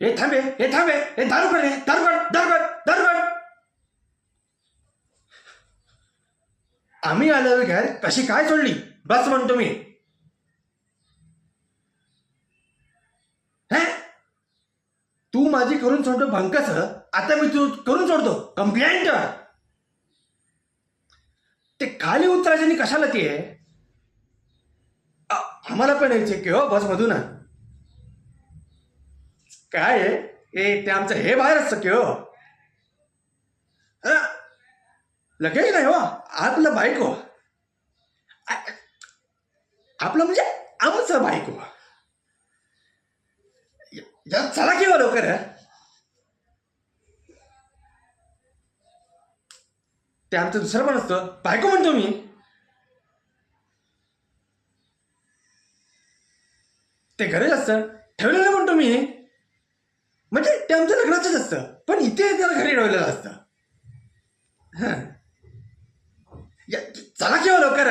हे थांबे, हे थांबे, हे दारू कर, हे दारू कर, दारू कर, दारू कर. आम्ही आलो घ्या कशी काय सोडली बस म्हणतो मी. हे तू माझी करून सोडतो भंकस, आता मी तू करून सोडतो कंप्लेंट. ते खाली उतरायचे कशाला ते आम्हाला पण यायचे की हो बस मधून काय आहे ते आमचं हे बाहेर असतं की हो. लगेच नाही हो आपलं बायको, आपलं म्हणजे आमचं बायको. चला किंवा लवकर. ते आमचं दुसरं पण असतं बायको म्हणतो मी. ते घरीच असतं ठेवलेलं म्हणतो मी, म्हणजे ते आमच्या लग्नाचंच असतं पण इथे त्याला घरी ठेवलेलं असतं. चला किंवा लवकर.